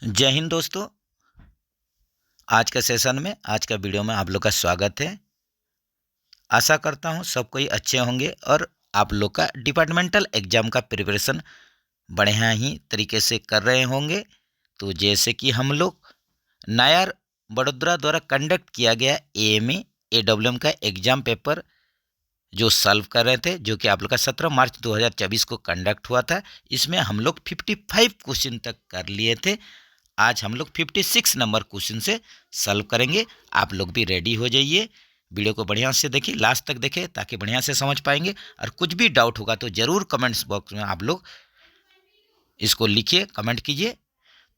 जय हिंद दोस्तों। आज के सेशन में, आज का वीडियो में आप लोग का स्वागत है। आशा करता हूँ सब कोई अच्छे होंगे और आप लोग का डिपार्टमेंटल एग्जाम का प्रिपरेशन बढ़िया ही तरीके से कर रहे होंगे। तो जैसे कि हम लोग नायर बड़ोदरा द्वारा कंडक्ट किया गया एएमए एडब्ल्यूएम का एग्ज़ाम पेपर जो सॉल्व कर रहे थे, जो कि आप लोग का 17 मार्च 2024 को कंडक्ट हुआ था। इसमें हम लोग 55 क्वेश्चन तक कर लिए थे। आज हम लोग 56 नंबर क्वेश्चन से सॉल्व करेंगे। आप लोग भी रेडी हो जाइए। वीडियो को बढ़िया से देखिए, लास्ट तक देखिए ताकि बढ़िया से समझ पाएंगे। और कुछ भी डाउट होगा तो ज़रूर कमेंट्स बॉक्स में आप लोग इसको लिखिए, कमेंट कीजिए।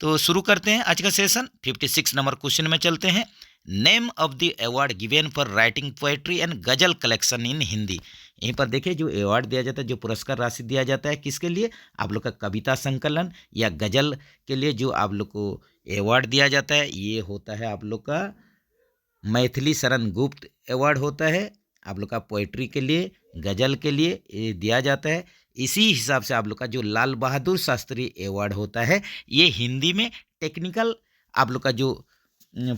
तो शुरू करते हैं आज का सेशन। 56 नंबर क्वेश्चन में चलते हैं। Name of the award given for writing poetry and गजल कलेक्शन इन हिंदी। यहीं पर देखिए, जो अवार्ड दिया जाता है, जो पुरस्कार राशि दिया जाता है, किसके लिए? आप लोग का कविता संकलन या गजल के लिए जो आप लोग को अवार्ड दिया जाता है, ये होता है आप लोग का मैथिली शरण गुप्त अवार्ड होता है। आप लोग का पोएट्री के लिए, गजल के लिए ये दिया जाता है। इसी हिसाब से आप लोग का जो लाल बहादुर शास्त्री अवार्ड होता है, ये हिंदी में टेक्निकल आप लोग का जो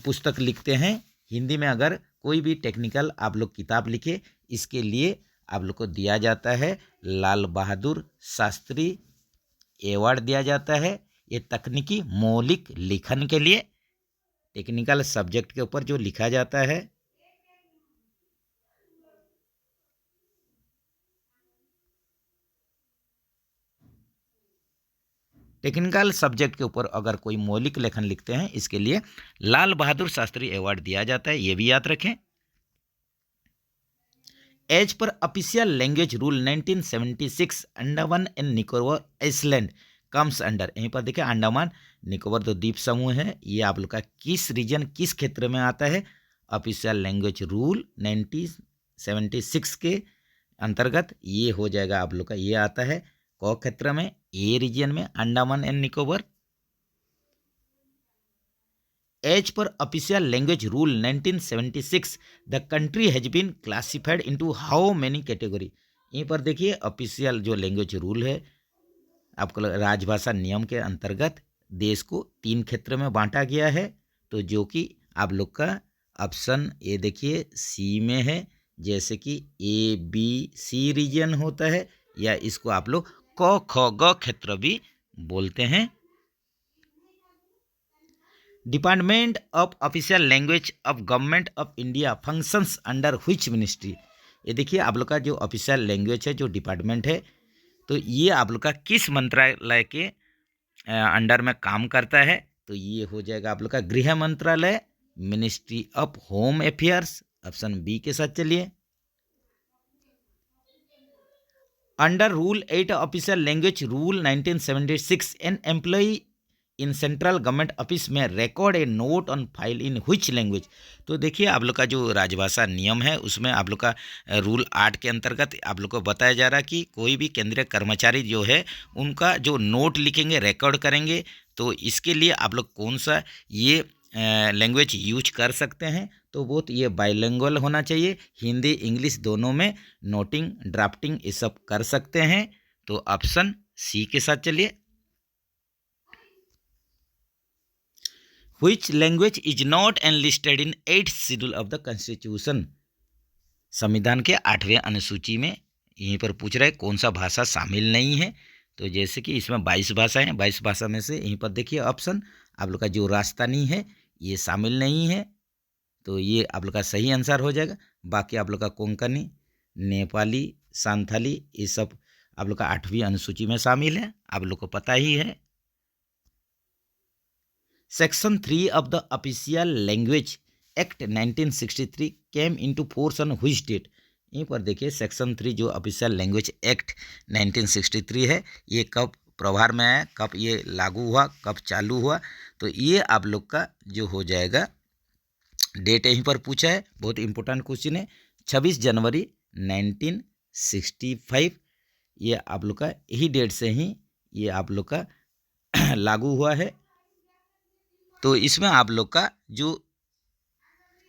पुस्तक लिखते हैं, हिंदी में अगर कोई भी टेक्निकल आप लोग किताब लिखे, इसके लिए आप लोग को दिया जाता है लाल बहादुर शास्त्री अवार्ड दिया जाता है। ये तकनीकी मौलिक लेखन के लिए, टेक्निकल सब्जेक्ट के ऊपर जो लिखा जाता है। टेक्निकल सब्जेक्ट के ऊपर अगर कोई मौलिक लेखन लिखते हैं, इसके लिए लाल बहादुर शास्त्री अवार्ड दिया जाता है, ये भी याद रखें। एज पर official language rule 1976 Andaman and Nicobar island comes under. यहीं पर देखिए, अंडमान निकोबार दो द्वीप समूह है, ये आप लोग का किस रीजन, किस क्षेत्र में आता है? ऑफिशियल लैंग्वेज रूल 1976 के अंतर्गत ये हो जाएगा आप लोग का, ये आता है कौ क्षेत्र में? ए रीजन में, अंडमान एंड निकोबार। एज पर official language rule 1976 the country has been classified into how many category. यहीं पर देखिए, ऑफिशियल जो लैंग्वेज रूल है, आपको राजभाषा नियम के अंतर्गत देश को 3 क्षेत्र में बांटा गया है। तो जो कि आप लोग का ऑप्शन ए देखिए सी में है, जैसे कि ए बी सी रीजन होता है, या इसको आप लोग क ख ग क्षेत्र भी बोलते हैं। Department of official language of government of India functions under which ministry. ये देखिए, आप लोग का जो ऑफिशियल लैंग्वेज है, जो डिपार्टमेंट है, तो ये आप लोग का किस मंत्रालय के अंडर में काम करता है? तो ये हो जाएगा आप लोग का गृह मंत्रालय, ministry of home affairs. Option B के साथ चलिए। Under rule 8 official language rule 1976 an employee in central government office में record a note on file in which language. तो देखिए, आप लोग का जो राजभाषा नियम है, उसमें आप लोग का रूल 8 के अंतर्गत आप लोग को बताया जा रहा है कि कोई भी केंद्रीय कर्मचारी जो है, उनका जो नोट लिखेंगे, रिकॉर्ड करेंगे, तो इसके लिए आप लोग कौन सा ये लैंग्वेज यूज कर सकते हैं? तो वो ये बाइलिंगुअल होना चाहिए, हिंदी इंग्लिश दोनों में नोटिंग ड्राफ्टिंग ये सब कर सकते हैं। तो ऑप्शन सी के साथ चलिए। Which language is not enlisted in 8th schedule of the constitution. संविधान के 8वें अनुसूची में यहीं पर पूछ रहा है कौन सा भाषा शामिल नहीं है। तो जैसे कि इसमें 22 भाषाएं हैं, 22 भाषा में से यहीं पर देखिए ऑप्शन आप लोग का जो राजस्थानी है, ये शामिल नहीं है। तो ये आप लोग का सही आंसर हो जाएगा। बाकी आप लोग का कोंकणी, नेपाली, संथाली, ये सब आप लोग का 8वीं अनुसूची में शामिल है, आप लोग को पता ही है। Section 3 of the official language act 1963 came into force on which date. यहीं पर देखिए, सेक्शन 3 जो ऑफिशियल लैंग्वेज एक्ट 1963 है, ये कब प्रभार में आया, कब ये लागू हुआ, कब चालू हुआ? तो ये आप लोग का जो हो जाएगा, डेट यहीं पर पूछा है, बहुत इंपॉर्टेंट क्वेश्चन है। 26 जनवरी 1965 ये आप लोग का यही डेट से ही ये आप लोग का लागू हुआ है। तो इसमें आप लोग का जो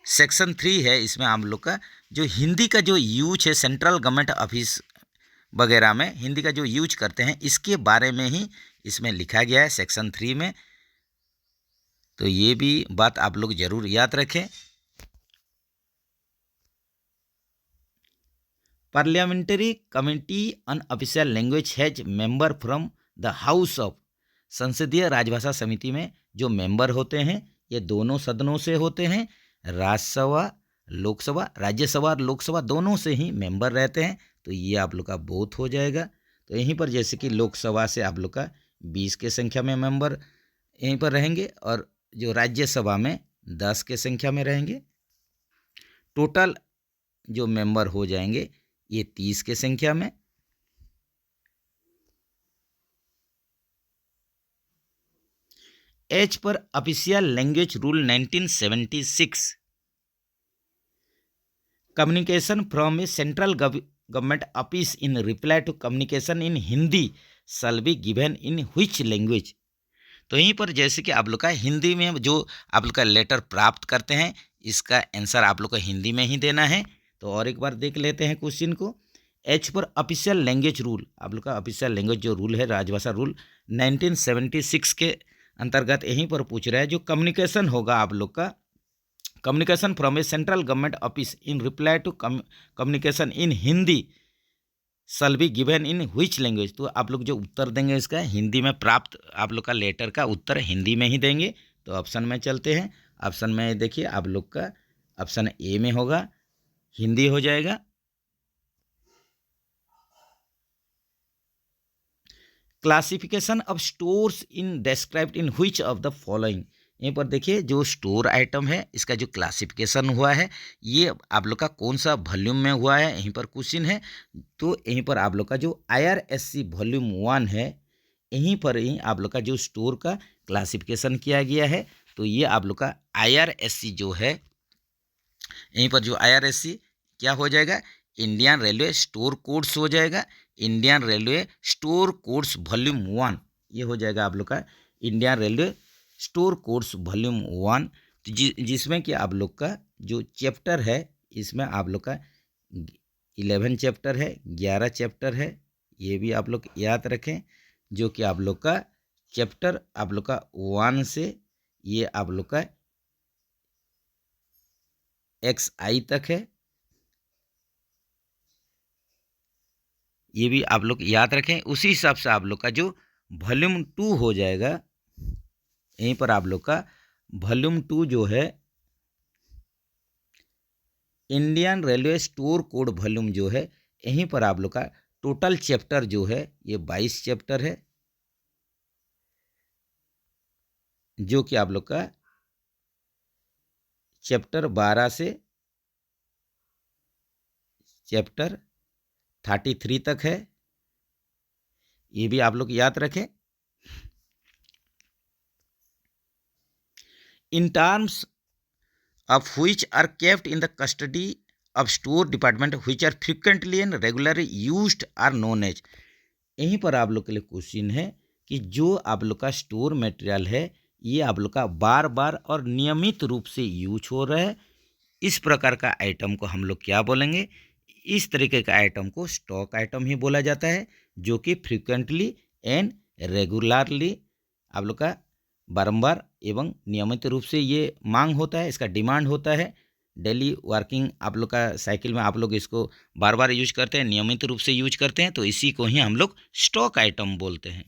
सेक्शन 3 है, इसमें आप लोग का जो हिंदी का जो यूज है, सेंट्रल गवर्नमेंट ऑफिस वगैरह में हिंदी का जो यूज करते हैं, इसके बारे में ही इसमें लिखा गया है सेक्शन 3 में। तो ये भी बात आप लोग जरूर याद रखें। Parliamentary committee on official language has member from the house of. संसदीय राजभाषा समिति में जो मेंबर होते हैं ये दोनों सदनों से होते हैं, राज्यसभा लोकसभा, राज्यसभा और लोकसभा दोनों से ही मेंबर रहते हैं। तो ये आप लोग का बोथ हो जाएगा। तो यहीं पर जैसे कि लोकसभा से आप लोग का 20 के संख्या में मेंबर यहीं पर रहेंगे और जो राज्यसभा में 10 के संख्या में रहेंगे। टोटल जो मेंबर हो जाएंगे ये 30 के संख्या में। एज पर official language rule 1976, communication from a central government office in reply to communication in Hindi shall be given in which language. तो यहीं पर जैसे कि आप लोग का हिंदी में जो आप लोग का लेटर प्राप्त करते हैं इसका आंसर आप लोग को हिंदी में ही देना है। तो और एक बार देख लेते हैं क्वेश्चन को। एच पर ऑफिशियल लैंग्वेज रूल, आप लोग का ऑफिशियल लैंग्वेज जो रूल है राजभाषा रूल 1976 के अंतर्गत यहीं पर पूछ रहा है जो कम्युनिकेशन होगा आप लोग का, communication from a central government office in reply to communication in Hindi shall be given in which language. तो आप लोग जो उत्तर देंगे इसका हिंदी में प्राप्त आप लोग का लेटर का उत्तर हिंदी में ही देंगे। तो ऑप्शन में चलते हैं। ऑप्शन में देखिए आप लोग का ऑप्शन ए में होगा, हिंदी हो जाएगा। Classification of stores in described in which of the following. यहीं पर देखिए जो स्टोर आइटम है इसका जो क्लासिफिकेशन हुआ है ये आप लोग का कौन सा वॉल्यूम में हुआ है यहीं पर क्वेश्चन है। तो यहीं पर आप लोग का जो IRSC वॉल्यूम 1 है यहीं पर ही आप लोग का जो स्टोर का क्लासिफिकेशन किया गया है। तो ये आप लोग का IRSC जो है यहीं पर जो IRSC क्या हो जाएगा, इंडियन रेलवे स्टोर कोड्स हो जाएगा। Indian railway store codes volume 1 ये हो जाएगा आप लोग का Indian railway store codes volume 1। जिसमें कि आप लोग का जो चैप्टर है इसमें आप लोग का 11 चैप्टर है, 11 चैप्टर है। ये भी आप लोग याद रखें जो कि आप लोग का चैप्टर आप लोग का 1 से ये आप लोग का XI तक है। ये भी आप लोग याद रखें। उसी हिसाब से आप लोग का जो वॉल्यूम 2 हो जाएगा यहीं पर आप लोग का वॉल्यूम 2 जो है Indian railway store code volume जो है यहीं पर आप लोग का टोटल चैप्टर जो है ये 22 चैप्टर है जो कि आप लोग का चैप्टर 12 से चैप्टर 33 तक है। ये भी आप लोग याद रखें। In terms of which are kept in the custody of store department which are frequently and regularly used are known as। यहीं पर आप लोग के लिए क्वेश्चन है कि जो आप लोग का स्टोर मटेरियल है ये आप लोग का बार बार और नियमित रूप से यूज हो रहा है, इस प्रकार का आइटम को हम लोग क्या बोलेंगे, इस तरीके का आइटम को स्टॉक आइटम ही बोला जाता है जो कि फ्रिक्वेंटली एंड रेगुलरली आप लोग का बारंबार एवं नियमित रूप से ये मांग होता है, इसका डिमांड होता है। डेली वर्किंग आप लोग का साइकिल में आप लोग इसको बार बार यूज करते हैं, नियमित रूप से यूज करते हैं, तो इसी को ही हम लोग स्टॉक आइटम बोलते हैं।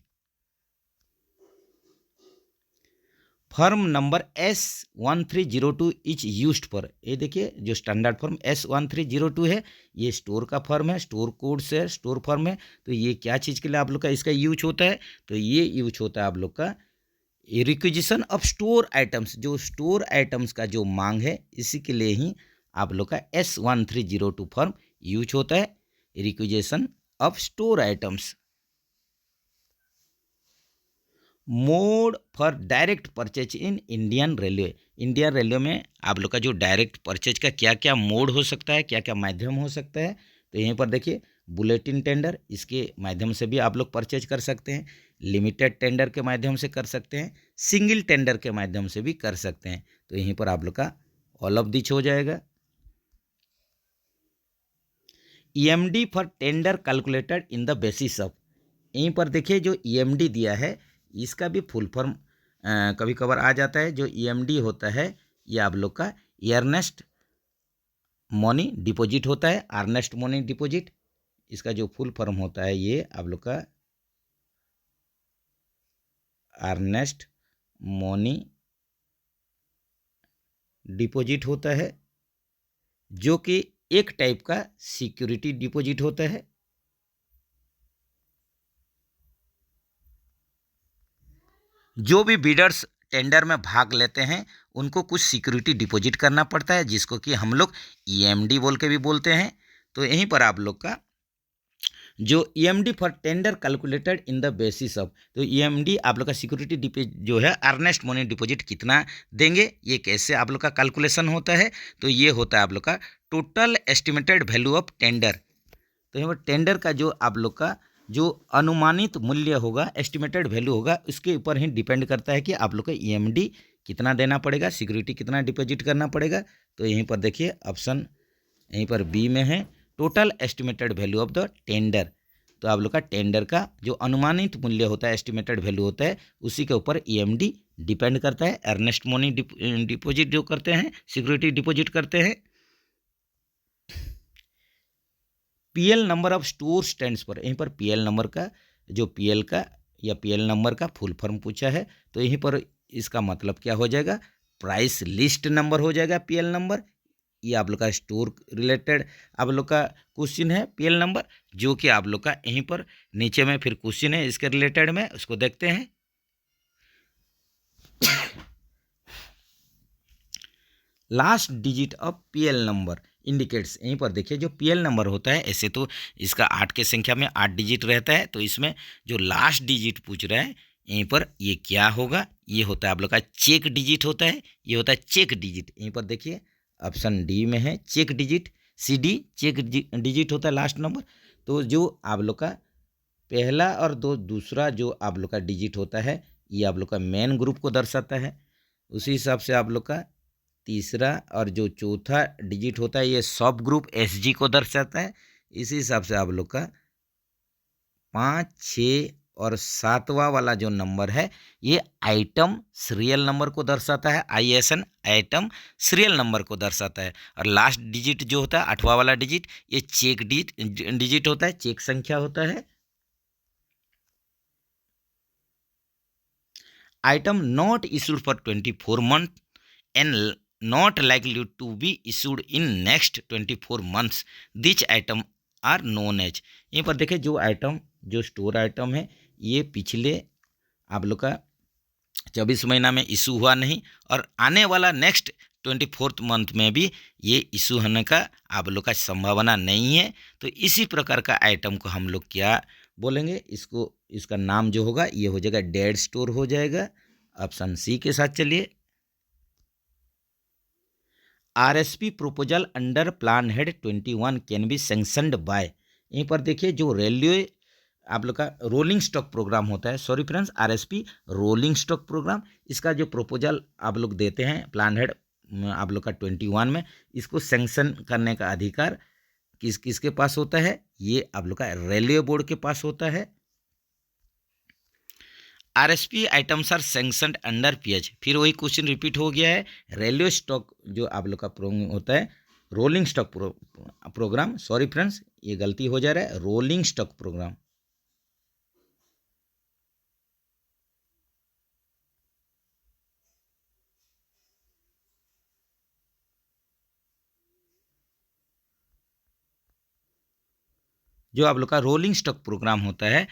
Form number S1302 is used for, ये देखिए जो स्टैंडर्ड फॉर्म S1302 है ये स्टोर का फॉर्म है, स्टोर कोड से स्टोर फॉर्म है। तो ये क्या चीज़ के लिए आप लोग का इसका यूज होता है, तो ये यूज होता है आप लोग का रिक्विजिशन ऑफ स्टोर आइटम्स, जो स्टोर आइटम्स का जो मांग है इसी के लिए ही आप लोग का S1302 फॉर्म यूज होता है, requisition of store items. Mode for direct purchase in Indian railway, Indian railway में आप लोग का जो डायरेक्ट परचेज का क्या क्या मोड हो सकता है, क्या क्या माध्यम हो सकता है, तो यहीं पर देखिए बुलेटिन टेंडर, इसके माध्यम से भी आप लोग परचेज कर सकते हैं, लिमिटेड टेंडर के माध्यम से कर सकते हैं, सिंगल टेंडर के माध्यम से भी कर सकते हैं। तो यहीं पर आप लोग का ऑल ऑफ दिस हो जाएगा। EMD for tender calculated in the basis of, यहीं पर देखिए जो EMD दिया है इसका भी फुल फॉर्म कभी कभार आ जाता है। जो EMD होता है ये आप लोग का अर्नेस्ट मनी डिपॉजिट होता है, अर्नेस्ट मनी डिपॉजिट। इसका जो फुल फॉर्म होता है ये आप लोग का अर्नेस्ट मनी डिपॉजिट होता है, जो कि एक टाइप का सिक्योरिटी डिपॉजिट होता है। जो भी बिडर्स टेंडर में भाग लेते हैं उनको कुछ सिक्योरिटी डिपॉजिट करना पड़ता है, जिसको कि हम लोग EMD बोल के भी बोलते हैं। तो यहीं पर आप लोग का जो EMD for tender calculated in the basis of, तो EMD आप लोग का सिक्योरिटी डिपॉजिट जो है अर्नेस्ट मनी डिपॉजिट कितना देंगे, ये कैसे आप लोग का कैलकुलेशन होता है। तो ये होता है आप लोग का total estimated value of tender. तो यहाँ पर टेंडर का जो आप लोग का जो अनुमानित मूल्य होगा, एस्टिमेटेड वैल्यू होगा, उसके ऊपर ही डिपेंड करता है कि आप लोग को EMD कितना देना पड़ेगा, सिक्योरिटी कितना डिपॉजिट करना पड़ेगा। तो यहीं पर देखिए ऑप्शन यहीं पर बी में है, total estimated value of the tender. तो आप लोग का टेंडर का जो अनुमानित मूल्य होता है, एस्टिमेटेड वैल्यू होता है, उसी के ऊपर EMD डिपेंड करता है। अर्नेस्ट मनी डिपॉजिट जो करते हैं, सिक्योरिटी डिपॉजिट करते हैं। PL number of store stands पर, यहीं पर PL नंबर का जो PL का या PL नंबर का फुल फॉर्म पूछा है, तो यहीं पर इसका मतलब क्या हो जाएगा, प्राइस लिस्ट नंबर हो जाएगा PL नंबर। ये आप लोग का स्टोर रिलेटेड आप लोग का क्वेश्चन है PL नंबर, जो कि आप लोग का यहीं पर नीचे में फिर क्वेश्चन है इसके रिलेटेड में, उसको देखते हैं। Last digit of PL number indicates, यहीं पर देखिए जो PL नंबर होता है, ऐसे तो इसका 8 के संख्या में 8 डिजिट रहता है, तो इसमें जो लास्ट डिजिट पूछ रहा है यहीं पर ये क्या होगा, ये होता है आप लोग का चेक डिजिट होता है, ये होता है चेक डिजिट। यहीं पर देखिए ऑप्शन डी में है check digit, CD check digit होता है लास्ट नंबर। तो जो आप लोग का पहला और दूसरा जो आप लोग का डिजिट होता है, ये आप लोग का मेन ग्रुप को दर्शाता है। उसी हिसाब से आप लोग का तीसरा और जो चौथा डिजिट होता है ये सब ग्रुप SG को दर्शाता है। इसी हिसाब से आप लोग का 5, 6 और 7वां वाला जो नंबर है ये आइटम सीरियल नंबर को दर्शाता है, ISN आइटम सीरियल नंबर को दर्शाता है। और लास्ट डिजिट जो होता है 8वां वाला डिजिट, ये चेक डिजिट होता है, चेक संख्या होता है। Item not issued for 24 month and not likely to be issued in next 24 months, which item are known as. यहीं पर देखिए जो आइटम जो स्टोर आइटम है ये पिछले आप लोग का 24 महीना में इशू हुआ नहीं, और आने वाला नेक्स्ट 24th मंथ में भी ये इशू होने का आप लोग का संभावना नहीं है। तो इसी प्रकार का आइटम को हम लोग क्या बोलेंगे, इसको इसका नाम जो होगा ये हो जाएगा डेड स्टोर हो जाएगा। ऑप्शन सी के साथ चलिए। RSP proposal under plan head 21 can be sanctioned by. यहीं पर देखिए जो रेलवे आप लोग का रोलिंग स्टॉक प्रोग्राम होता है, sorry friends, RSP rolling stock program, इसका जो प्रपोजल आप लोग देते हैं प्लान हेड आप लोग का 21 में, इसको सेंक्शन करने का अधिकार किसके पास होता है, ये आप लोग का रेलवे बोर्ड के पास होता है। RSP items are sanctioned under PH, फिर वही क्वेश्चन रिपीट हो गया है। रेलवे स्टॉक जो आप लोग का होता है rolling stock program, sorry friends ये गलती हो जा रहा है, रोलिंग स्टॉक प्रोग्राम। जो आप लोग का रोलिंग स्टॉक प्रोग्राम होता है,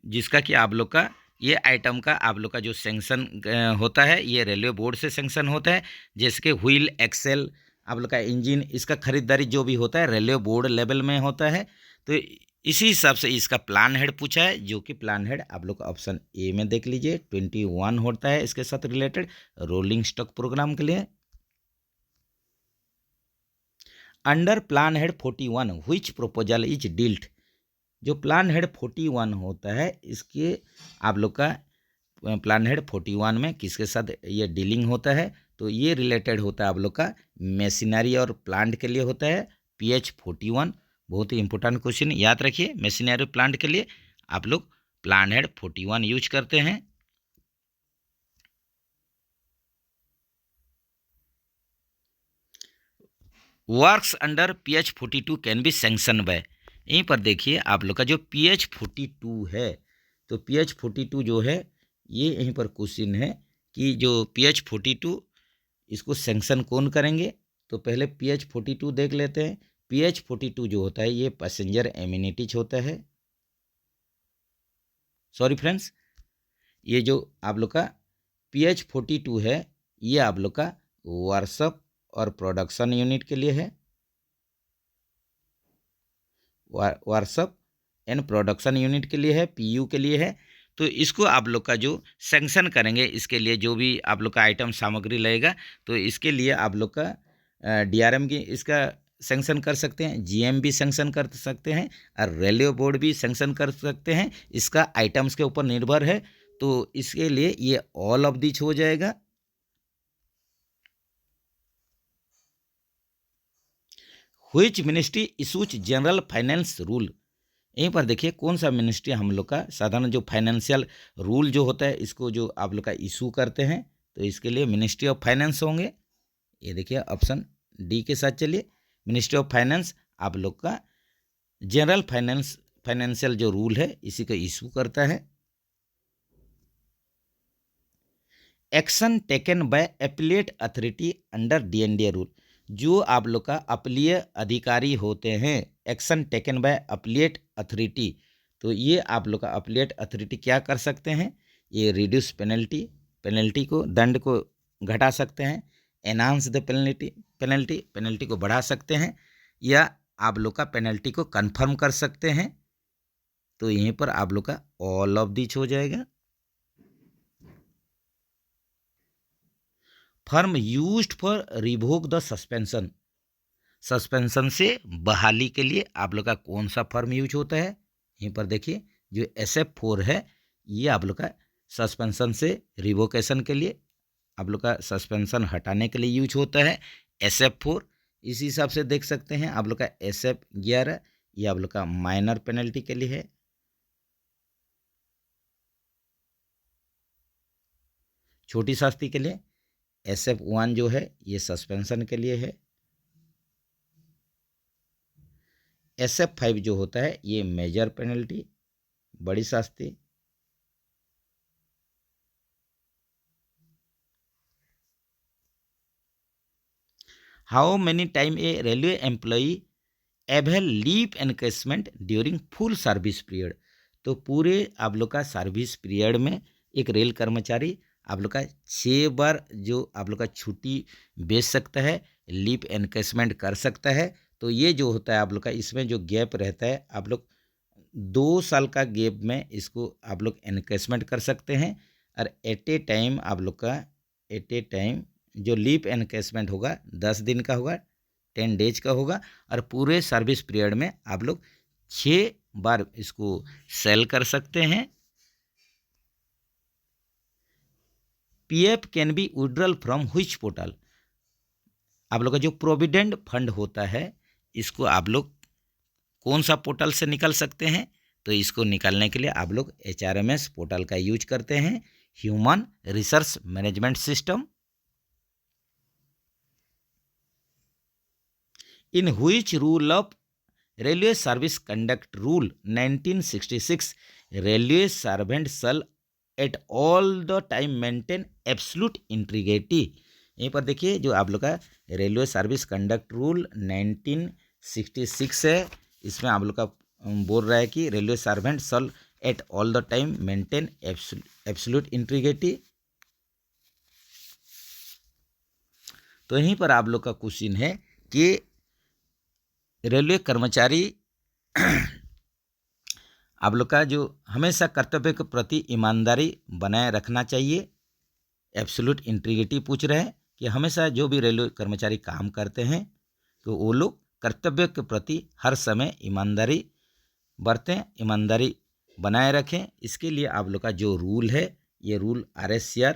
जिसका कि आप लोग का ये आइटम का आप लोग का जो सेंक्शन होता है ये रेलवे बोर्ड से सेंक्शन होता है। जैसे कि व्हील एक्सेल आप लोग का इंजन, इसका खरीदारी जो भी होता है रेलवे बोर्ड लेवल में होता है। तो इसी हिसाब से इसका प्लान हेड पूछा है, जो कि प्लान हेड आप लोग का ऑप्शन ए में देख लीजिए 21 होता है इसके साथ रिलेटेड रोलिंग स्टॉक प्रोग्राम के लिए। Under plan head 41 which proposal is dealt, जो प्लान हेड 41 होता है इसके आप लोग का प्लान हेड 41 में किसके साथ ये डीलिंग होता है, तो ये रिलेटेड होता है आप लोग का मशीनरी और प्लांट के लिए होता है। PH 41 बहुत ही इंपॉर्टेंट क्वेश्चन, याद रखिए, मशीनरी प्लांट के लिए आप लोग प्लान हेड 41 यूज करते हैं। Works under PH42 can be sanction bye. यहीं पर देखिए आप लोग का जो PH42 है, तो PH42 जो है ये यहीं पर क्वेश्चन है कि जो PH42 इसको सैंक्शन कौन करेंगे। तो पहले PH42 देख लेते हैं। PH42 जो होता है ये पैसेंजर एमिनिटीज होता है। सॉरी फ्रेंड्स, ये जो आप लोग का PH42 है ये आप लोग का वर्कशॉप और प्रोडक्शन यूनिट के लिए है, वर्कशॉप एंड प्रोडक्शन यूनिट के लिए है, PU के लिए है। तो इसको आप लोग का जो सैंक्शन करेंगे, इसके लिए जो भी आप लोग का आइटम सामग्री लगेगा, तो इसके लिए आप लोग का DRM की इसका सैंक्शन कर सकते हैं, GM भी सैंक्शन कर सकते हैं और रेलवे बोर्ड भी सैंक्शन कर सकते हैं। इसका आइटम्स के ऊपर निर्भर है, तो इसके लिए ये ऑल ऑफ दिस हो जाएगा। Which ministry issues general finance rule. यहीं पर देखिए कौन सा मिनिस्ट्री हम लोग का साधारण जो फाइनेंशियल रूल जो होता है इसको जो आप लोग का इशू करते हैं, तो इसके लिए मिनिस्ट्री ऑफ फाइनेंस होंगे। ये देखिए ऑप्शन डी के साथ चलिए, मिनिस्ट्री ऑफ फाइनेंस आप लोग का जनरल फाइनेंशियल जो रूल है इसी का इशू करता है। Action taken by appellate authority under DNDA rule. जो आप लोग का अपीलीय अधिकारी होते हैं, action taken by appellate authority, तो ये आप लोग का अपीलेट अथॉरिटी क्या कर सकते हैं, ये रिड्यूस पेनल्टी को, दंड को घटा सकते हैं, एनहांस द पेनल्टी को बढ़ा सकते हैं, या आप लोग का पेनल्टी को कंफर्म कर सकते हैं। तो यहीं पर आप लोग का ऑल ऑफ दिस हो जाएगा। Firm used for revoke the suspension, suspension से बहाली के लिए आप लोग का कौन सा फर्म यूज होता है। यहीं पर देखिए जो SF4 है ये आप लोग का सस्पेंशन से रिवोकेशन के लिए, आप लोग का सस्पेंशन हटाने के लिए यूज होता है SF4। इसी हिसाब से देख सकते हैं आप लोग का SF11 ये आप लोग का माइनर पेनल्टी के लिए है। छोटी शास्ति के लिए SF1 जो है ये सस्पेंशन के लिए है। SF5 जो होता है ये मेजर पेनल्टी, बड़ी शास्ति। How many time a railway employee avail leave encashment during full service period. तो पूरे आप लोग का सर्विस पीरियड में एक रेल कर्मचारी आप लोग का 6 बार जो आप लोग का छुट्टी बेच सकता है, लीव एनकेसमेंट कर सकता है। तो ये जो होता है आप लोग का इसमें जो गैप रहता है, आप लोग 2 साल का गैप में इसको आप लोग एनकेसमेंट कर सकते हैं। और एट ए टाइम आप लोग का जो लीव एनकेसमेंट होगा 10 दिन का होगा, 10 डेज का होगा। और पूरे सर्विस पीरियड में आप लोग 6 बार इसको सेल कर सकते हैं। PF can be withdrawal from which portal. आप लोग का जो प्रोविडेंट फंड होता है इसको आप लोग कौन सा पोर्टल से निकल सकते हैं, तो इसको निकालने के लिए आप लोग HRMS पोर्टल का यूज करते हैं, human resource management system. In which rule of railway service conduct rule 1966 railway servant shall at all the time maintain absolute integrity. यहीं पर देखिए जो आप लोग का रेलवे सर्विस कंडक्ट रूल 1966 है, इसमें आप लोग का बोल रहा है कि railway servant shall at all the time maintain absolute integrity. तो यहीं पर आप लोग का क्वेश्चन है कि रेलवे कर्मचारी आप लोग का जो हमेशा कर्तव्य के प्रति ईमानदारी बनाए रखना चाहिए, एब्सोल्यूट इंटीग्रिटी पूछ रहे हैं कि हमेशा जो भी रेलवे कर्मचारी काम करते हैं तो वो लोग कर्तव्य के प्रति हर समय ईमानदारी बरतें, ईमानदारी बनाए रखें। इसके लिए आप लोग का जो रूल है ये रूल RSCR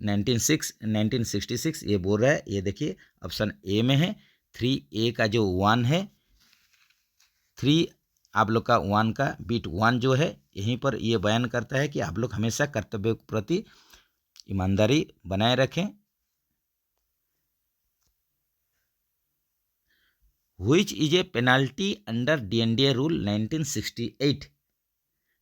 1966 ये बोल रहा है। ये देखिए ऑप्शन ए में है, 3A का जो 1 है, 3 आप लोग का 1 का बिट 1 जो है यहीं पर ये बयान करता है कि आप लोग हमेशा कर्तव्य के प्रति ईमानदारी बनाए रखें। Which is a penalty under DNDA rule 1968,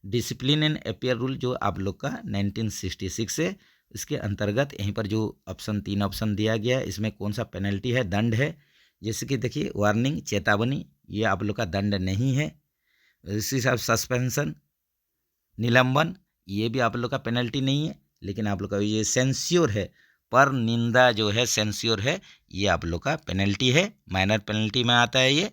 discipline and appear rule जो आप लोग का 1966 है, इसके अंतर्गत यहीं पर जो तीन ऑप्शन दिया गया है, इसमें कौन सा पेनल्टी है, दंड है। जैसे कि देखिए वार्निंग, चेतावनी, ये आप लोग का दंड नहीं है। इसी हिसाब सस्पेंशन, निलंबन, ये भी आप लोग का पेनल्टी नहीं है। लेकिन आप लोग का ये सेंस्योर है, पर निंदा जो है सेंस्योर है, ये आप लोग का पेनल्टी है, माइनर पेनल्टी में आता है ये।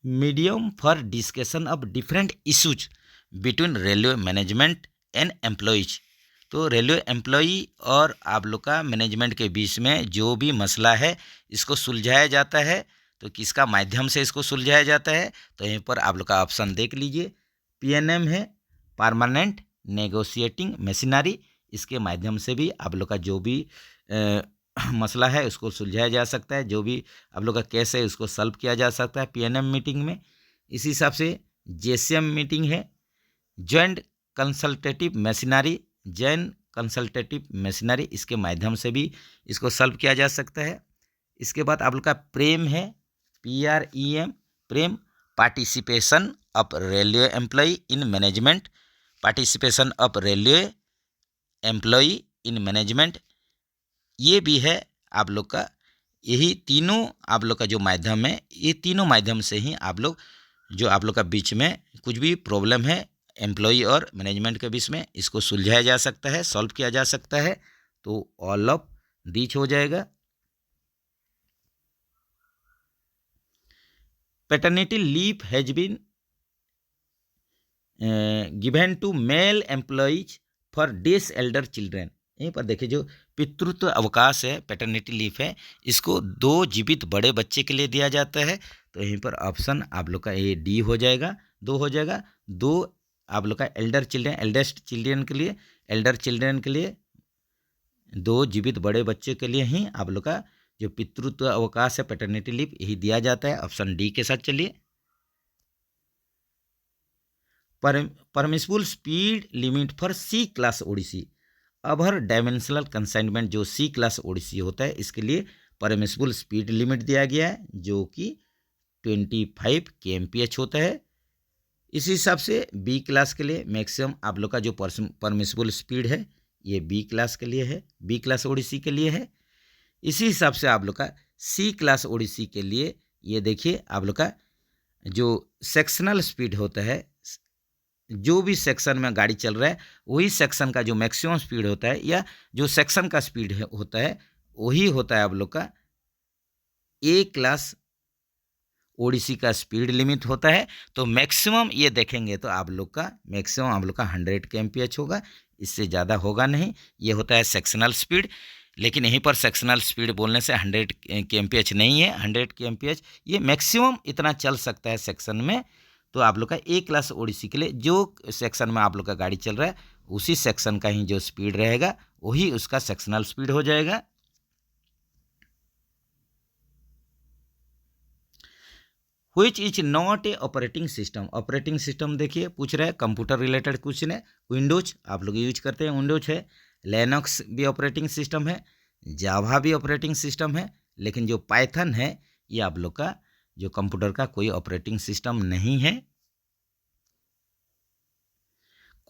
Medium for discussion of different issues between railway management and employees, तो रेलवे एम्प्लॉई और आप लोग का मैनेजमेंट के बीच में जो भी मसला है इसको सुलझाया जाता है। तो किसका माध्यम से इसको सुलझाया जाता है, तो यहीं पर आप लोग का ऑप्शन देख लीजिए, PNM है, परमानेंट नेगोशिएटिंग मशीनरी, इसके माध्यम से भी आप लोग का जो भी मसला है उसको सुलझाया जा सकता है, जो भी आप लोग का केस है उसको सॉल्व किया जा सकता है PNM मीटिंग में। इसी हिसाब से JCM मीटिंग है, joint consultative machinery, joint consultative machinery, इसके माध्यम से भी इसको सॉल्व किया जा सकता है। इसके बाद आप लोग का प्रेम है, PREM, PREM, participation of railway employ in management, participation of railway employ in management, ये भी है आप लोग का। यही तीनों आप लोग का जो माध्यम है, ये तीनों माध्यम से ही आप लोग जो आप लोग का बीच में कुछ भी प्रॉब्लम है एम्प्लॉई और मैनेजमेंट के बीच में, इसको सुलझाया जा सकता है, सॉल्व किया जा सकता है। तो ऑल ऑफ दीज हो जाएगा। Paternity leave has been given to male employees for these elder children, यहीं पर देखिए जो पितृत्व अवकाश है, पैटर्निटी लीव है, इसको 2 जीवित बड़े बच्चे के लिए दिया जाता है। तो यहीं पर ऑप्शन आप लोग का ये D हो जाएगा, 2 हो जाएगा। 2 आप लोग का एल्डर चिल्ड्रेन, एल्डेस्ट चिल्ड्रेन के लिए, एल्डर चिल्ड्रेन के लिए, 2 जीवित बड़े बच्चे के लिए ही आप लोग का जो पितृत्व अवकाश है, पैटर्निटी लीव, यही दिया जाता है। ऑप्शन D के साथ चलिए। Permissible speed limit for C class ODC, over dimensional consignment जो C क्लास ओडिसी होता है, इसके लिए परमिसिबल स्पीड लिमिट दिया गया है जो कि 25 kmph होता है। इसी हिसाब से B क्लास के लिए मैक्सिमम आप लोग का जो परमिसिबल स्पीड है ये B क्लास के लिए है, B क्लास ओडिसी के लिए है। इसी हिसाब से आप लोग का C क्लास ओडिसी के लिए ये देखिए आप लोग का जो सेक्शनल स्पीड होता है, जो भी सेक्शन में गाड़ी चल रहा है वही सेक्शन का जो मैक्सिमम स्पीड होता है या जो सेक्शन का स्पीड होता है वही होता है आप लोग का A क्लास ओडिसी का स्पीड लिमिट होता है। तो मैक्सिमम ये देखेंगे तो आप लोग का मैक्सिमम आप लोग का 100 kmph होगा, इससे ज़्यादा होगा नहीं। ये होता है सेक्शनल स्पीड, लेकिन यहीं पर सेक्शनल स्पीड बोलने से 100 kmph नहीं है, 100 kmph ये मैक्सिमम इतना चल सकता है सेक्शन में। तो आप लोग का A क्लास ओडिसी के लिए जो सेक्शन में आप लोग का गाड़ी चल रहा है उसी सेक्शन का ही जो स्पीड रहेगा वही उसका सेक्शनल स्पीड हो जाएगा। Which is not a operating system, operating system देखिए पूछ रहा है, कंप्यूटर रिलेटेड क्वेश्चन है। विंडोज आप लोग यूज करते हैं, विंडोज है, लिनक्स भी ऑपरेटिंग सिस्टम है, जावा भी ऑपरेटिंग सिस्टम है, लेकिन जो पाइथन है ये आप लोग का जो कंप्यूटर का कोई ऑपरेटिंग सिस्टम नहीं है।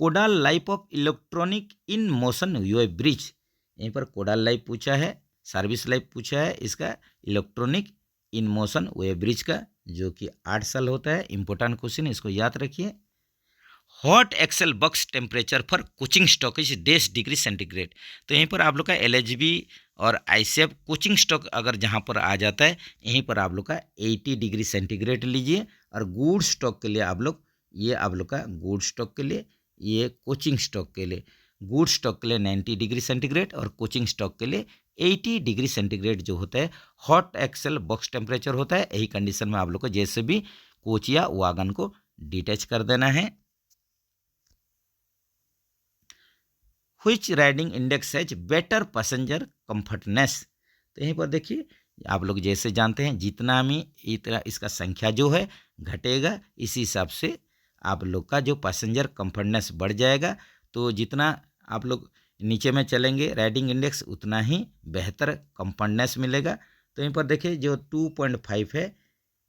Codal life of electronic in motion weighbridge, यहीं पर कोडाल लाइफ पूछा है, सर्विस लाइफ पूछा है इसका, electronic in motion web bridge का जो कि 8 साल होता है। इंपॉर्टेंट क्वेश्चन, इसको याद रखिए। Hot axle box temperature for coaching stock is 10 degree centigrade, तो यहीं पर आप लोग का LHB और ICF कोचिंग स्टॉक अगर जहाँ पर आ जाता है यहीं पर आप लोग का 80 डिग्री सेंटीग्रेड लीजिए। और गुड स्टॉक के लिए आप लोग ये आप लोग का गुड स्टॉक के लिए, ये कोचिंग स्टॉक के लिए, गुड स्टॉक के लिए 90 डिग्री सेंटीग्रेड और कोचिंग स्टॉक के लिए 80 डिग्री सेंटीग्रेड जो होता है हॉट एक्सेल बॉक्स टेम्परेचर होता है। यही कंडीशन में आप लोग को जैसे भी कोच या वागन को डिटैच कर देना है। Which riding index has better passenger comfortness, तो यहीं पर देखिए आप लोग जैसे जानते हैं जितना में इतना इसका संख्या जो है घटेगा इसी हिसाब से आप लोग का जो पैसेंजर कंफर्टनेस बढ़ जाएगा। तो जितना आप लोग नीचे में चलेंगे राइडिंग इंडेक्स उतना ही बेहतर कंफर्टनेस मिलेगा। तो यहीं पर देखिए जो 2.5 है,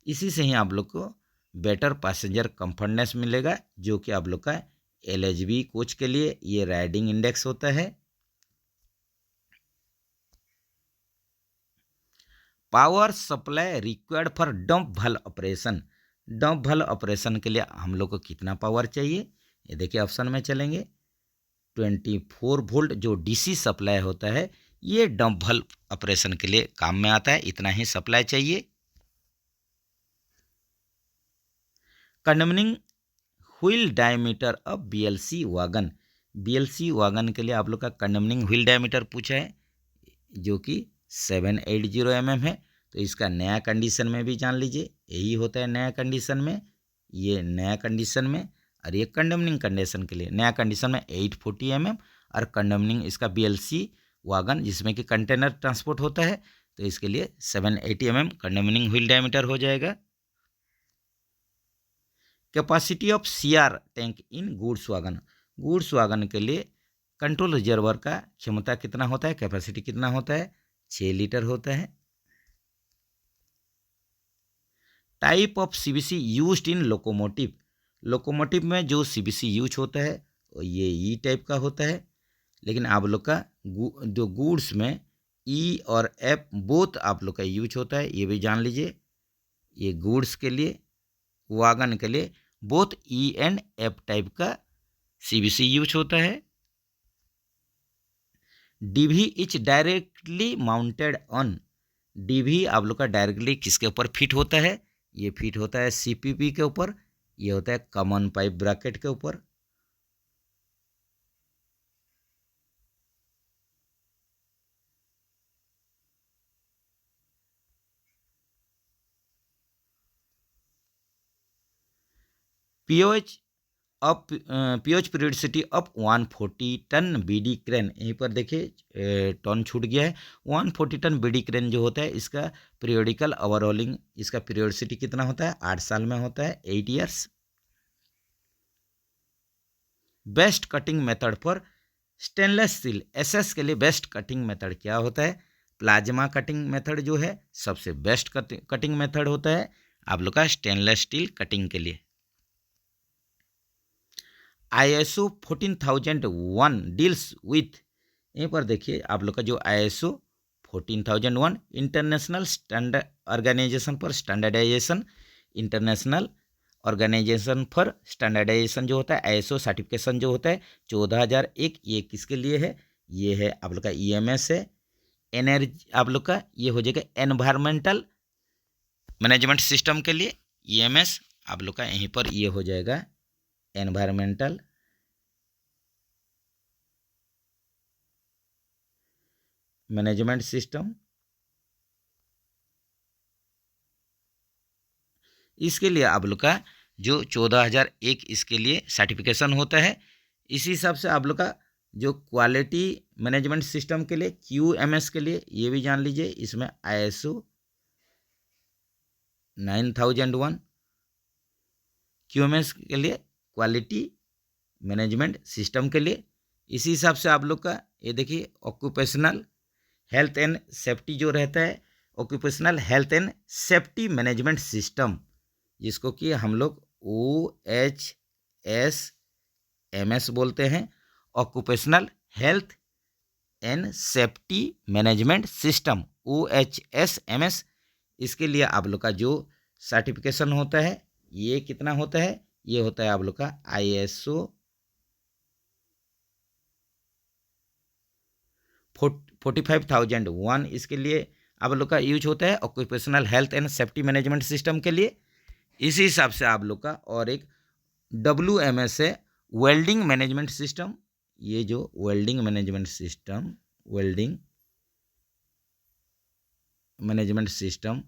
इसी से ही आप लोग को बेटर पैसेंजर कंफर्टनेस मिलेगा, जो कि आप लोग का LHB कोच के लिए ये राइडिंग इंडेक्स होता है। Power supply required for dump valve operation. Dump valve operation के लिए हम लोग को कितना पावर चाहिए, ये देखिए ऑप्शन में चलेंगे। 24 वोल्ट जो DC सप्लाई होता है, ये डंप वाल्व ऑपरेशन के लिए काम में आता है, इतना ही सप्लाई चाहिए। Condemning wheel diameter of BLC wagon. BLC wagon के लिए आप लोग का कंडमनिंग व्हील डायमीटर पूछा है, जो कि 780 mm है। तो इसका नया कंडीशन में भी जान लीजिए, यही होता है नया कंडीशन में, ये नया कंडीशन में। और ये कंडमनिंग कंडीशन के लिए नया कंडीशन में 840 mm, और कंडमनिंग इसका BLC वागन जिसमें कि कंटेनर ट्रांसपोर्ट होता है, तो इसके लिए 780 mm कंडमनिंग व्हील डायमीटर हो जाएगा। Capacity of CR tank in goods wagon. Goods wagon के लिए कंट्रोल रिजर्वर का क्षमता कितना होता है, कैपेसिटी कितना होता है, 6 लीटर होता है। Type of CBC used in locomotive. Locomotive में जो CBC यूज होता है ये ई टाइप का होता है, लेकिन आप लोग का जो गुड्स में E और F बोथ आप लोग का यूज होता है, ये भी जान लीजिए। ये गुड्स के लिए, वागन के लिए both E and F type का CBC यूज होता है। DV is directly mounted on. DV आप लोग का डायरेक्टली किसके ऊपर फिट होता है, ये फिट होता है CPP के ऊपर, ये होता है कॉमन पाइप ब्रैकेट के ऊपर। POH of POH periodicity of 140 ton BD crane. यहीं पर देखिए टन छूट गया है। 140 टन BD क्रेन जो होता है, इसका पीरियोडिकल ओवरऑलिंग, इसका पीरियडिसिटी कितना होता है, 8 साल में होता है, 8 years. Best cutting method for stainless steel. SS के लिए बेस्ट कटिंग मेथड क्या होता है, प्लाज्मा कटिंग मेथड जो है सबसे बेस्ट कटिंग मेथड होता है आप लोग का स्टेनलेस स्टील कटिंग के लिए। ISO 14001 डील्स विथ, यहीं पर देखिए आप लोग का जो ISO 14001 international standard organisation for standardisation, international organisation for standardisation जो होता है, ISO सर्टिफिकेशन जो होता है 14001, ये किसके लिए है, ये है आप लोग का EMS है। एनर्जी आप लोग का ये हो जाएगा एनवायरमेंटल मैनेजमेंट सिस्टम के लिए, EMS आप लोग का यहीं पर ये हो जाएगा एनवायरमेंटल मैनेजमेंट सिस्टम। इसके लिए आप लोग का जो 14001 इसके लिए सर्टिफिकेशन होता है। इसी हिसाब से आप लोग का जो क्वालिटी मैनेजमेंट सिस्टम के लिए QMS के लिए ये भी जान लीजिए, इसमें ISO 9001 QMS के लिए क्वालिटी मैनेजमेंट सिस्टम के लिए। इसी हिसाब से आप लोग का ये देखिए ऑक्यूपेशनल हेल्थ एंड सेफ्टी जो रहता है, occupational health and safety management system, जिसको कि हम लोग OHSMS बोलते हैं, occupational health and safety management system, OHSMS। इसके लिए आप लोग का जो सर्टिफिकेशन होता है ये कितना होता है, ये होता है आप लोग का ISO 45001, इसके लिए आप लोग का यूज होता है occupational health and safety management system के लिए। इसी हिसाब से आप लोग का और एक WMS है, वेल्डिंग मैनेजमेंट सिस्टम। ये जो welding management system, welding management system,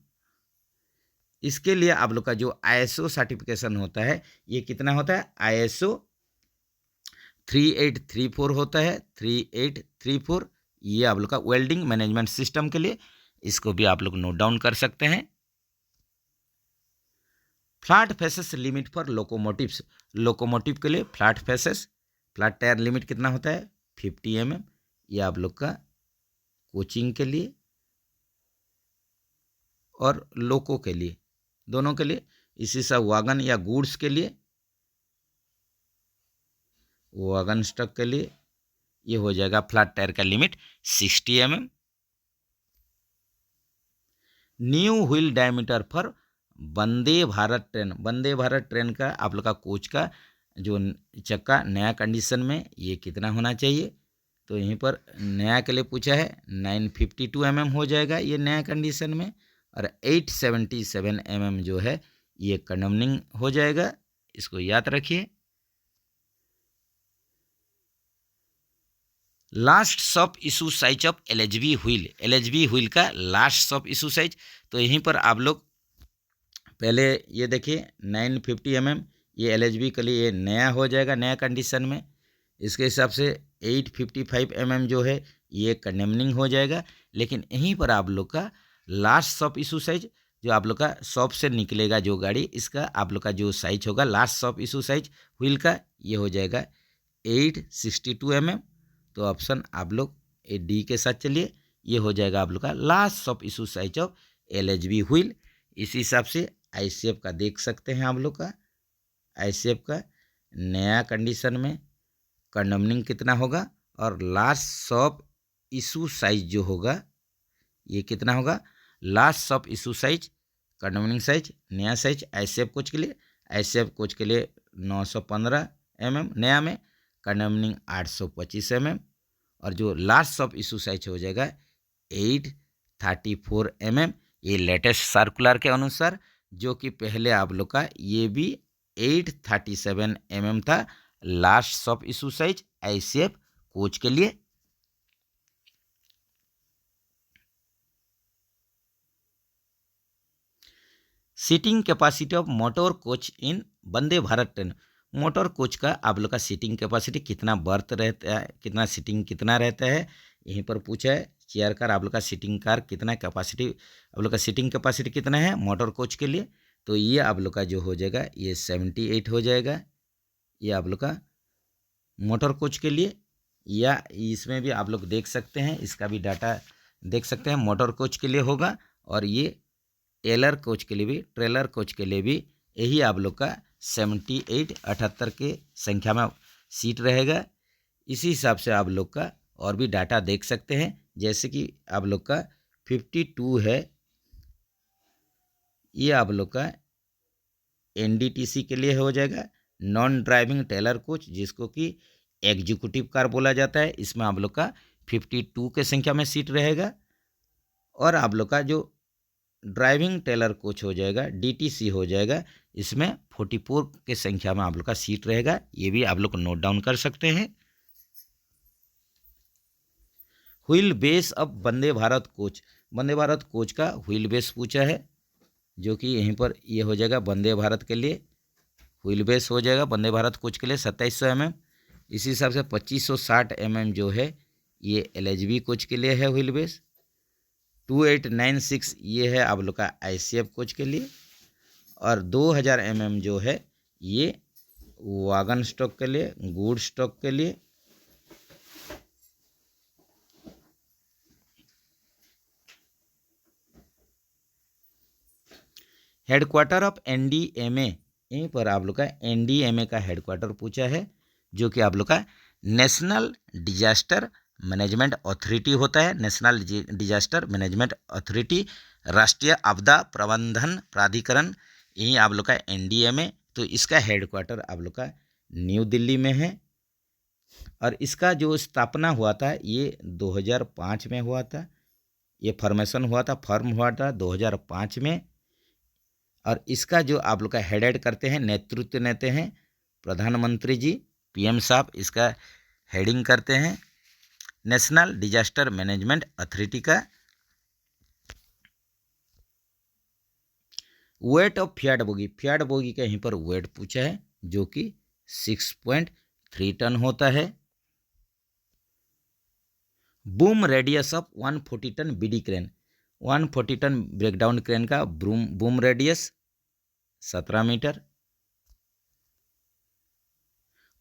इसके लिए आप लोग का जो ISO सर्टिफिकेशन होता है ये कितना होता है, ISO 3834 होता है, 3834। ये आप लोग का वेल्डिंग मैनेजमेंट सिस्टम के लिए, इसको भी आप लोग नोट डाउन कर सकते हैं। Flat faces limit for locomotives. Locomotive के लिए flat faces, flat tyre limit कितना होता है, 50 mm। ये आप लोग का कोचिंग के लिए और लोको के लिए, दोनों के लिए। इसी से वागन या गुड्स के लिए, वागन स्टॉक के लिए ये हो जाएगा फ्लैट टायर का limit 60 mm। New wheel diameter for Vande Bharat train, Vande Bharat train का आप लोग का कोच का जो चक्का नया कंडीशन में ये कितना होना चाहिए, तो यहीं पर नया के लिए पूछा है 952 mm हो जाएगा ये नया कंडीशन में, और 877 mm जो है ये कंडमनिंग हो जाएगा, इसको याद रखिए। लास्ट सब issue size of LHB wheel, LHB wheel का लास्ट सब इशू साइज, तो यहीं पर आप लोग पहले ये देखिए 950 mm ये एलएचबी के लिए ये नया हो जाएगा नया कंडीशन में। इसके हिसाब से 855 mm जो है ये कंडेमनिंग हो जाएगा। लेकिन यहीं पर आप लोग का लास्ट सब इशू साइज जो आप लोग का शॉप से निकलेगा जो गाड़ी, इसका आप लोग का जो साइज होगा लास्ट सब इशू साइज व्हील का ये हो जाएगा 862 mm। तो ऑप्शन आप लोग ए डी के साथ चलिए, ये हो जाएगा आप लोग का लास्ट सब issue size of LHB wheel. इसी हिसाब से आईसीएफ का देख सकते हैं आप लोग का, आईसीएफ का नया कंडीशन में कंडमनिंग कितना होगा और लास्ट सब इशू साइज जो होगा ये कितना होगा, लास्ट सब इशू साइज कंडमनिंग साइज नया साइज आईसीएफ कोच के लिए, आईसीएफ कोच के लिए 915 mm नया में, कंडमनिंग 825 mm, और जो लास्ट सब इशू साइज हो जाएगा 834 mm ये लेटेस्ट सर्कुलर के अनुसार, जो कि पहले आप लोग का ये भी 837 mm था लास्ट सब इशू साइज आईसीएफ कोच के लिए। Seating capacity of motor coach in Vande Bharat train, motor coach का आप लोग का सीटिंग कैपेसिटी कितना बर्थ रहता है, कितना सीटिंग कितना रहता है, यहीं पर पूछा है। चेयर कार आप लोग का सीटिंग कार कितना कैपेसिटी, आप लोग का सीटिंग कैपेसिटी कितना है मोटर कोच के लिए, तो ये आप लोग का जो हो जाएगा ये 78 हो जाएगा, ये आप लोग का मोटर कोच के लिए। या इसमें भी आप लोग देख सकते हैं, इसका भी डाटा देख सकते हैं, मोटर कोच के लिए होगा, और ये टेलर कोच के लिए भी, ट्रेलर कोच के लिए भी यही आप लोग का 78 के संख्या में सीट रहेगा। इसी हिसाब से आप लोग का और भी डाटा देख सकते हैं, जैसे कि आप लोग का 52 है, ये आप लोग का एनडीटीसी के लिए हो जाएगा, नॉन ड्राइविंग टेलर कोच, जिसको कि एग्जीक्यूटिव कार बोला जाता है। इसमें आप लोग का 52 के संख्या में सीट रहेगा, और आप लोग का जो ड्राइविंग टेलर कोच हो जाएगा डीटीसी हो जाएगा, इसमें 44 के संख्या में आप लोग का सीट रहेगा। ये भी आप लोग नोट डाउन कर सकते हैं। व्हील बेस अब वंदे भारत कोच, वंदे भारत कोच का व्हील बेस पूछा है, जो कि यहीं पर ये हो जाएगा वंदे भारत के लिए व्हील बेस हो जाएगा वंदे भारत कोच के लिए 2700 mm। इसी हिसाब से 2560 mm जो है ये एलएचबी कोच के लिए है व्हील बेस। 2896 ये है आप लोग का आईसीएफ कोच के लिए, और 2000 mm जो है ये वागन स्टॉक के लिए, गुड स्टॉक के लिए। हेडक्वार्टर ऑफ एनडीएमए, यहीं पर आप लोग का एनडीएमए का हेडक्वार्टर पूछा है, जो कि आप लोग का नेशनल डिजास्टर मैनेजमेंट अथॉरिटी होता है, नेशनल डिजास्टर मैनेजमेंट अथॉरिटी, राष्ट्रीय आपदा प्रबंधन प्राधिकरण, यही आप लोग का एनडीएमए। तो इसका हेडक्वार्टर आप लोग का न्यू दिल्ली में है, और इसका जो स्थापना हुआ था ये 2005 में हुआ था, ये फॉर्मेशन हुआ था, फॉर्म हुआ था 2005 में। और इसका जो आप लोग का हेड करते हैं, नेतृत्व लेते हैं प्रधानमंत्री जी, पीएम साहब इसका हेडिंग करते हैं, नेशनल डिजास्टर मैनेजमेंट अथॉरिटी का। Weight of Fiat bogie, Fiat bogie का यहीं पर वेट पूछा है, जो कि 6.3 टन होता है। Boom radius of 140 ton BD crane, 140 ton breakdown crane का boom radius 17 metre.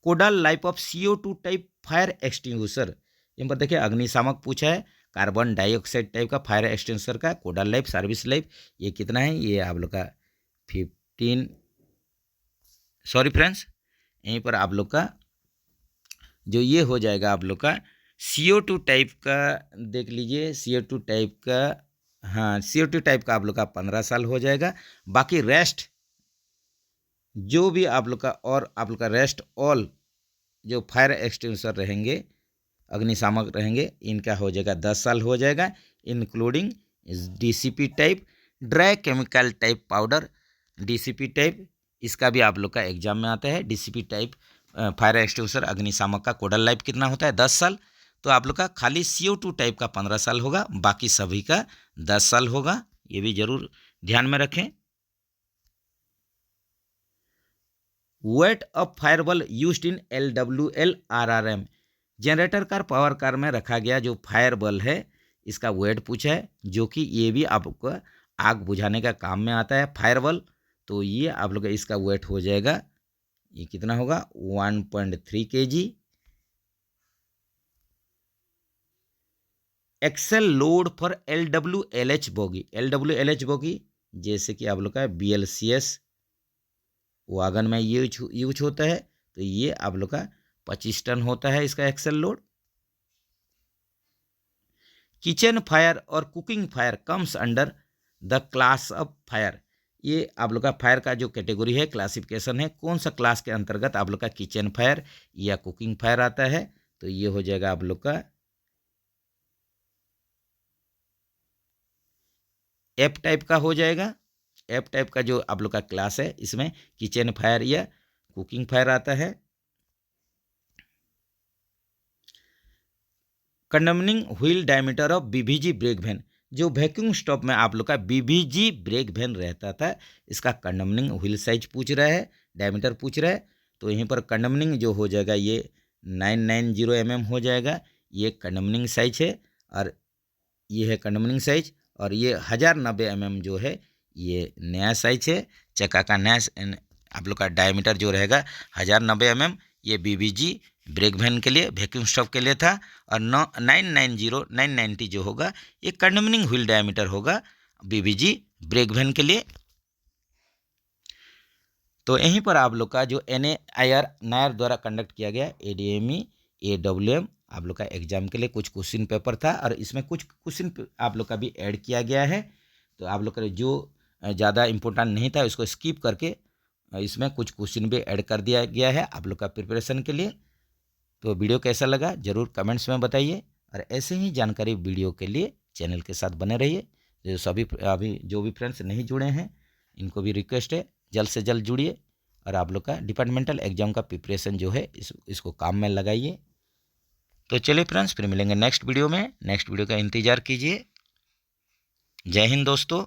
Codal life of CO2 type fire extinguisher, यहाँ पर देखिए अग्निशामक पूछा है, कार्बन डाइऑक्साइड टाइप का, फायर एक्सटेंसर का, कोडल लाइफ, सर्विस लाइफ, ये कितना है, ये आप लोग का 15, सॉरी फ्रेंड्स, यहीं पर आप लोग का जो ये हो जाएगा आप लोग का CO2 टाइप का, देख लीजिए CO2 टाइप का, हाँ CO2 टाइप का आप लोग का 15 साल हो जाएगा। बाकी रेस्ट जो भी आप लोग का, और आप लोग का रेस्ट ऑल जो फायर एक्सटिंग्विशर रहेंगे, अग्निशामक रहेंगे, इनका हो जाएगा 10 साल हो जाएगा, including DCP type, dry chemical type powder, DCP type, इसका भी आप लोग का एग्जाम में आता है। DCP टाइप फायर एक्सटिंग्विशर अग्निशामक का कोडल लाइफ कितना होता है, 10 साल। तो आप लोग का खाली CO2 टाइप का 15 साल होगा, बाकी सभी का 10 साल होगा, ये भी जरूर ध्यान में रखें। Weight of fireball used in LWL RRM, generator car, power car में रखा गया जो फायर बल है, इसका वेट पूछा है, जो कि ये भी आपको आग बुझाने का काम में आता है फायर बल। तो ये आप लोग का इसका वेट हो जाएगा, ये कितना होगा, 1.3 kg। Axle load for LWLH bogie, LWLH bogie जैसे कि आप लोग का BLCS वागन में ये यूज होता है, तो ये आप लोग का 25 टन होता है इसका एक्सेल लोड। किचन फायर और cooking fire comes under the class of fire, ये आप लोग का फायर का जो कैटेगरी है, क्लासिफिकेशन है, कौन सा क्लास के अंतर्गत आप लोग का किचन फायर या कुकिंग फायर आता है, तो ये हो जाएगा आप लोग का F टाइप का हो जाएगा। F टाइप का जो आप लोग का क्लास है, इसमें किचन फायर या कुकिंग फायर आता है। Condemning wheel diameter of BVG brake van, जो वैक्यूम स्टॉप में आप लोग का BVG ब्रेक वैन रहता था, इसका कंडमनिंग व्हील साइज पूछ रहा है, डायमीटर पूछ रहा है। तो यहीं पर कंडमनिंग जो हो जाएगा ये 990 mm हो जाएगा, ये कंडमनिंग साइज है, और ये है कंडमनिंग साइज, और ये 1090 mm जो है ये नया साइज है। चक्का का नया आप लोग का डायमीटर जो रहेगा 1090 mm, ये BVG ब्रेक वैन के लिए, वैक्यूम स्टॉप के लिए था। और 990 जो होगा ये कंडमनिंग व्हील डायमीटर होगा BVG ब्रेक वैन के लिए। तो यहीं पर आप लोग का जो नायर द्वारा कंडक्ट किया गया ADME AWM आप लोग का एग्जाम के लिए कुछ क्वेश्चन पेपर था, और इसमें कुछ क्वेश्चन आप लोग का भी ऐड किया गया है। तो आप लोग का जो ज़्यादा इम्पोर्टेंट नहीं था उसको स्किप करके इसमें कुछ क्वेश्चन भी ऐड कर दिया गया है आप लोग का प्रिपरेशन के लिए। तो वीडियो कैसा लगा जरूर कमेंट्स में बताइए, और ऐसे ही जानकारी वीडियो के लिए चैनल के साथ बने रहिए। जो सभी अभी जो भी फ्रेंड्स नहीं जुड़े हैं, इनको भी रिक्वेस्ट है जल्द से जल्द जुड़िए, और आप लोग का डिपार्टमेंटल एग्जाम का प्रिपरेशन जो है इसको काम में लगाइए। तो चलिए फ्रेंड्स, फिर मिलेंगे नेक्स्ट वीडियो में, नेक्स्ट वीडियो का इंतज़ार कीजिए। जय हिंद दोस्तों।